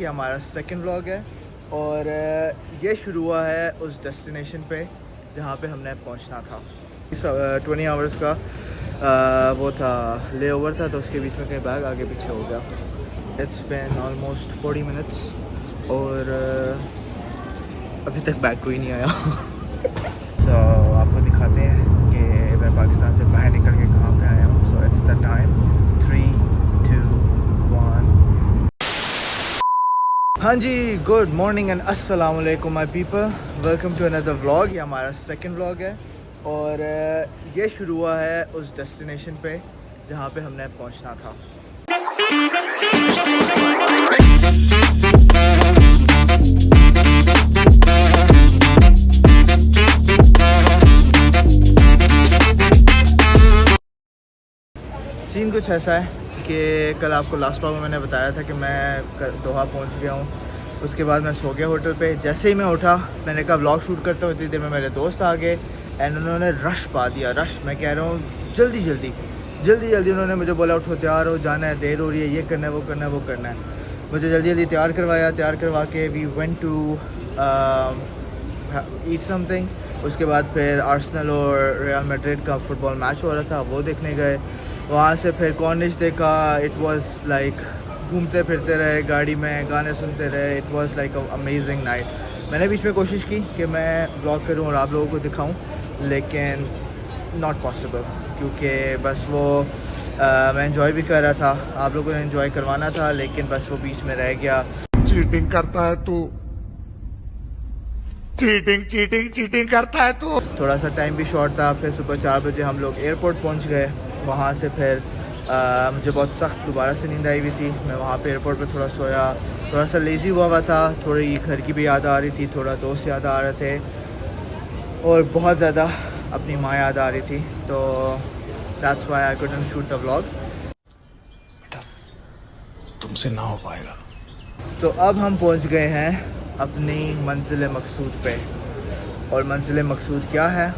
ये हमारा second vlog है और ये शुरू हुआ है उस डेस्टिनेशन पे जहाँ पे हमने पहुँचना था। इस 20 आवर्स का वो था ले ओवर था, तो उसके बीच में कहीं बैग आगे पीछे हो गया। इट्स बीन ऑलमोस्ट 40 मिनट्स और अभी तक बैग कोई नहीं आया। सो आपको दिखाते हैं कि मैं पाकिस्तान से बाहर निकल के कहाँ पे आया हूँ। So it's the time 3, 2, 1। हाँ जी, गुड मॉर्निंग एंड अस्सलाम वालेकुम my people, welcome to another vlog. ये हमारा सेकंड व्लॉग है और ये शुरू हुआ है उस डेस्टिनेशन पे जहाँ पे हमने पहुँचना था। सीन कुछ ऐसा है कि कल आपको लास्ट व्लॉग में मैंने बताया था कि मैं दोहा पहुंच गया हूं। उसके बाद मैं सो गया होटल पे। जैसे ही मैं उठा मैंने कहा व्लॉग शूट करता हूँ, इतनी देर में मेरे दोस्त आ गए एंड उन्होंने रश पा दिया। रश मैं कह रहा हूँ जल्दी जल्दी उन्होंने मुझे बोला उठो तैयार हो, जाना है, देर हो रही है, ये करना है, वो करना है। मुझे जल्दी तैयार करवाया। तैयार करवा के we went to eat something. उसके बाद फिर आर्सेनल और रियल मैड्रिड का फुटबॉल मैच हो रहा था, वो देखने गए। वहाँ से फिर कॉर्निश देखा। इट वाज लाइक घूमते फिरते रहे गाड़ी में, गाने सुनते रहे। It was like a amazing night. मैंने बीच में कोशिश की कि मैं ब्लॉग करूँ और आप लोगों को दिखाऊं, लेकिन नॉट पॉसिबल, क्योंकि बस वो मैं एंजॉय भी कर रहा था, आप लोगों को एंजॉय करवाना था, लेकिन बस वो बीच में रह गया। चीटिंग करता है तू, चीटिंग करता है तू। थोड़ा सा टाइम भी शॉर्ट था। फिर सुबह 4 बजे हम लोग एयरपोर्ट पहुंच गए। वहाँ से फिर मुझे बहुत सख्त दोबारा से नींद आई हुई थी। मैं वहाँ पे एयरपोर्ट पे थोड़ा सोया, थोड़ा सा लेज़ी हुआ था। थोड़ी घर की भी याद आ रही थी, थोड़ा दोस्त याद आ रहे थे और बहुत ज़्यादा अपनी माँ याद आ रही थी। तो that's why I couldn't shoot the vlog. बेटा तुमसे ना हो पाएगा। तो अब हम पहुँच गए हैं अपनी मंजिल मकसूद पे। और मंजिल मकसूद क्या है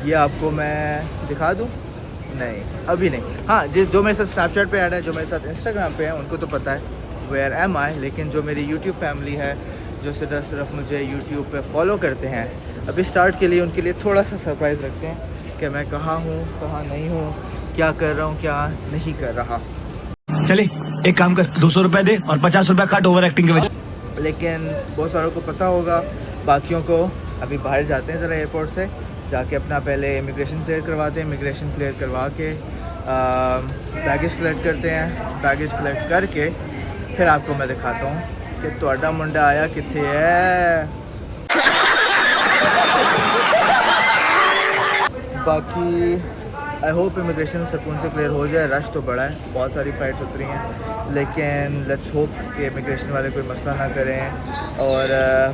ये आपको मैं दिखा दूँ? नहीं, अभी नहीं। हाँ, जो मेरे साथ स्नैपचैट पे ऐड है, जो मेरे साथ इंस्टाग्राम पे है, उनको तो पता है वेयर एम आई। लेकिन जो मेरी यूट्यूब फैमिली है, जो सिर्फ मुझे यूट्यूब पे फॉलो करते हैं, अभी स्टार्ट के लिए उनके लिए थोड़ा सा सरप्राइज़ रखते हैं कि मैं कहाँ हूँ, कहाँ नहीं हूँ, क्या कर रहा हूँ, क्या नहीं कर रहा। चले एक काम कर, 200 रुपए दे और 50 रुपए काट ओवर एक्टिंग के वजह। लेकिन बहुत सारों को पता होगा, बाकियों को अभी बाहर जाते हैं ज़रा एयरपोर्ट से, जाके अपना पहले इमिग्रेशन क्लियर करवाते हैं। इमिग्रेशन क्लियर करवा के बैगेज कलेक्ट करते हैं। बैगेज कलेक्ट करके फिर आपको मैं दिखाता हूँ कि तुहाडा मुंडा आया कित्थे है। बाकी आई होप इमिग्रेशन सुकून से क्लियर हो जाए। रश तो बड़ा है, बहुत सारी फ़्लाइट्स उतरी हैं, लेकिन लेट्स होप कि इमिग्रेशन वाले कोई मसला ना करें। और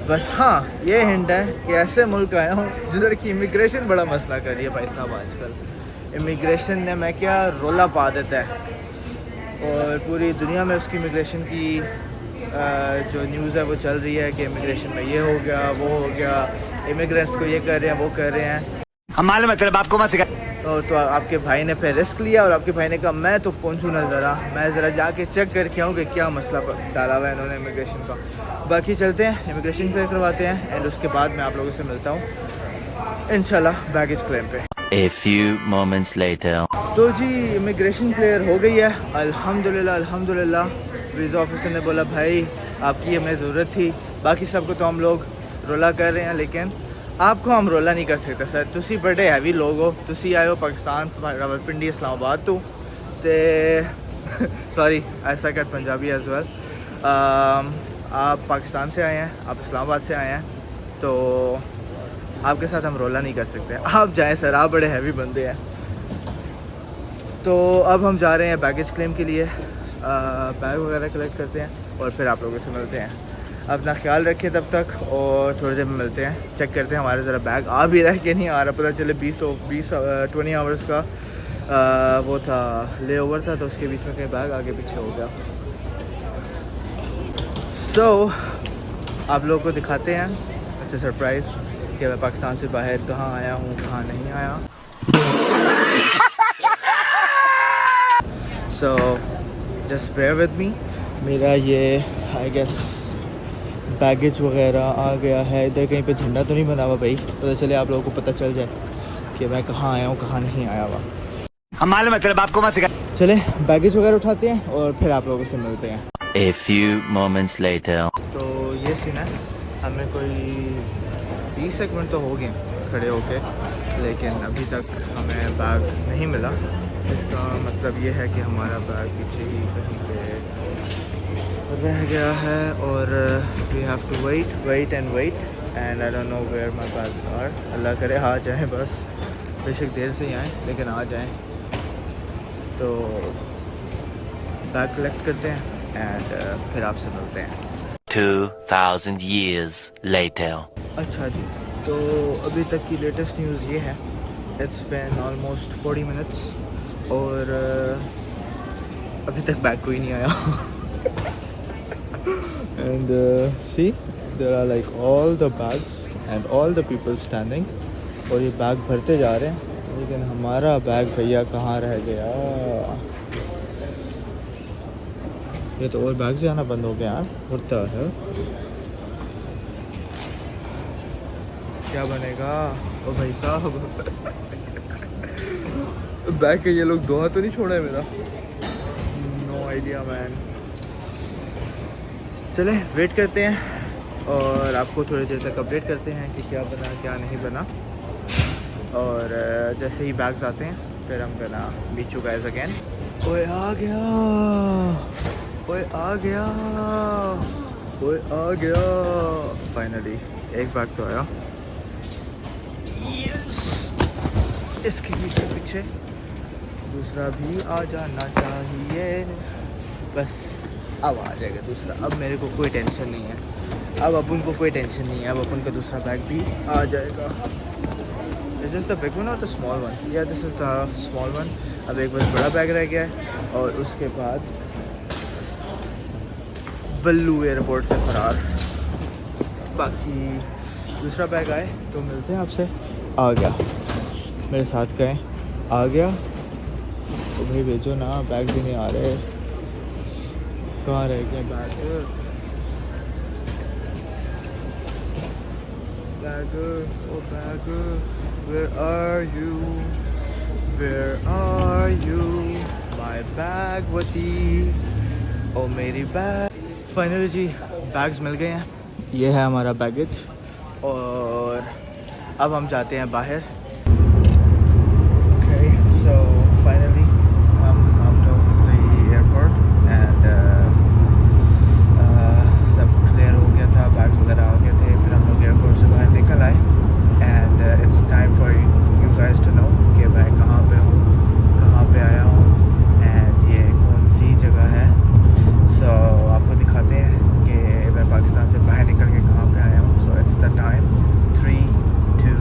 बस हाँ, ये हिंट है कि ऐसे मुल्क आया हूँ जिधर की इमिग्रेशन बड़ा मसला कर रही है भाई साहब। आजकल इमिग्रेशन ने मैं क्या रोला पा देता है, और पूरी दुनिया में उसकी इमिग्रेशन की जो न्यूज़ है वो चल रही है कि इमिग्रेशन में ये हो गया, वो हो गया, इमिग्रेंट्स को ये कर रहे हैं, वो कर रहे हैं। हम मालूम है तेरे बाप को मत सिखा। तो आपके भाई ने फिर रिस्क लिया और आपके भाई ने कहा मैं तो पहुंचूँ ना, मैं ज़रा जाके चेक करके आऊँ कि क्या मसला डाला हुआ है इन्होंने इमिग्रेशन का। बाकी चलते हैं, इमिग्रेशन क्लियर करवाते हैं एंड उसके बाद मैं आप लोगों से मिलता हूँ इंशाल्लाह बैगेज क्लेम पे। A few moments later. तो जी इमिग्रेशन क्लियर हो गई है, अल्हम्दुलिल्लाह। वीज़ा ऑफिसर ने बोला भाई आपकी हमें ज़रूरत थी, बाकी सबको तो हम लोग रोला कर रहे हैं, लेकिन आपको हम रोला नहीं कर सकते सर। तुसी बड़े हैवी लोग हो, तुसी आए हो पाकिस्तान, रावलपिंडी, इस्लामाबाद तो sorry I suck at Punjabi as well. आप पाकिस्तान से आए हैं, आप इस्लामाबाद से आए हैं, तो आपके साथ हम रोला नहीं कर सकते। आप जाएं सर, आप बड़े हैवी बंदे हैं। तो अब हम जा रहे हैं बैगेज क्लेम के लिए, बैग वगैरह कलेक्ट करते हैं और फिर आप लोगों से मिलते हैं। अपना ख्याल रखिए तब तक, और थोड़ी देर में मिलते हैं। चेक करते हैं हमारे ज़रा बैग आ भी रहा है कि नहीं आ रहा। पता चले 20 आवर्स का वो था ले ओवर था, तो उसके बीच में कहीं बैग आगे पीछे हो गया। सो आप लोगों को दिखाते हैं अच्छा सरप्राइज़ कि मैं पाकिस्तान से बाहर कहाँ आया हूँ, कहाँ नहीं आया। So just bear with me. मेरा ये आई गेस बैगेज वगैरह आ गया है। इधर कहीं पे झंडा तो नहीं बना हुआ भाई, पता चले आप लोगों को पता चल जाए कि मैं कहाँ आया हूँ कहाँ नहीं आया हुआ। हम मालूम है तेरे बाप को मत सिखा। चले बैगेज वगैरह उठाते हैं और फिर आप लोगों से मिलते हैं। A few moments later. तो ये सीन है, हमें कोई 20 मिनट तो हो गए खड़े होके, लेकिन अभी तक हमें बैग नहीं मिला। इसका मतलब ये है कि हमारा बैग पीछे ही कहीं पे रह गया है और we have to wait and I don't know where my bags are. Allah करे आ जाए, बस बेशक देर से ही आए लेकिन आ जाएं। तो बैग कलेक्ट करते हैं एंड फिर आपसे मिलते हैं। 2,000 years later. अच्छा जी, तो अभी तक की लेटेस्ट न्यूज़ ये है, इट्स बीन ऑलमोस्ट 40 मिनट्स और अभी तक बैग कोई नहीं आया। And see there are like all the bags and all the people standing, और ये बैग भरते जा रहे हैं, लेकिन हमारा बैग भैया कहाँ रह गया। ये तो और बैग से आना बंद हो गया यार, उड़ता है। क्या बनेगा ओ भाई साहब। बैग के ये लोग दुआ तो नहीं छोड़ा है मेरा, नो आइडिया मैन। चले वेट करते हैं और आपको थोड़ी देर तक अपडेट करते हैं कि क्या बना क्या नहीं बना। और जैसे ही बैग्स आते हैं फिर हम करना मीट यू गाइस अगेन। ओए आ गया, ओए आ गया, ओए आ गया। फाइनली एक बैग तो आया। इसके पीछे दूसरा भी आ जाना चाहिए, बस अब आ जाएगा दूसरा। अब मेरे को कोई टेंशन नहीं है, अब अपन को कोई टेंशन नहीं है, अब अपन का दूसरा बैग भी आ जाएगा। This is the big one और द स्मॉल वन? या this is the small one. अब एक बस बड़ा बैग रह गया है और उसके बाद बल्लू एयरपोर्ट से फरार। बाकी दूसरा बैग आए तो मिलते हैं आपसे। आ गया, मेरे साथ गए, आ गया तो भाई भेजो ना, बैग ही नहीं आ रहे। कहाँ रह गया bag? Bag oh bag, where are you, where are you my bag वती ओ मेरी बैग। फाइनली जी बैग्स मिल गए हैं, ये है हमारा बैगेज और अब हम जाते हैं बाहर। Okay, so finally I'm out of the airport and सब क्लियर हो गया था, बैग्स वगैरह हो गए थे, फिर हम लोग एयरपोर्ट से बाहर निकल आए and it's time for you guys to know कि मैं कहाँ पे हूँ, कहाँ पे आया हूँ एंड ये कौन सी जगह है। सो आपको दिखाते हैं कि मैं पाकिस्तान से बाहर निकल के कहाँ पे आया हूँ। So it's the time 3, 2,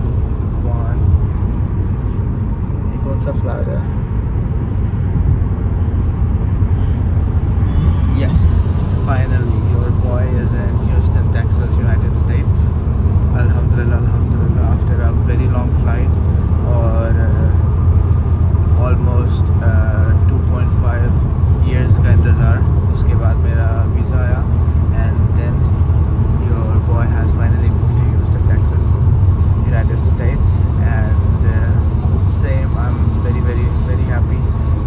1। ये कौन सा फ्लैग है? Yes, finally your boy is in Houston Texas, United States. अल्हम्दुलिल्लाह अल्हम्दुलिल्लाह, after a very long flight और ऑलमोस्ट 2.5 ईयर्स का इंतज़ार, उसके बाद मेरा वीज़ा आया and then your boy has finally moved to Houston Texas, United States and same, I'm very very happy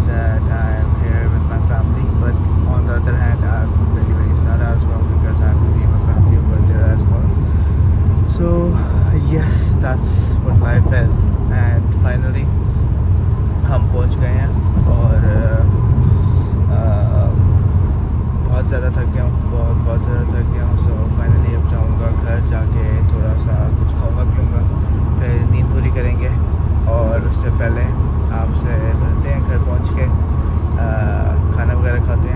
that I am here with my family, but on the other hand I'm very sad as well because I have to leave my family over there as well. So yes, that's what life is and finally हम पहुंच गए हैं और बहुत ज़्यादा थक गया हूँ, बहुत ज़्यादा थक गया हूँ। सो फाइनली अब जाऊँगा घर, जाके थोड़ा सा कुछ खाऊँगा पीऊँगा, फिर नींद पूरी करेंगे और उससे पहले आपसे मिलते हैं घर पहुँच के, खाना वगैरह खाते हैं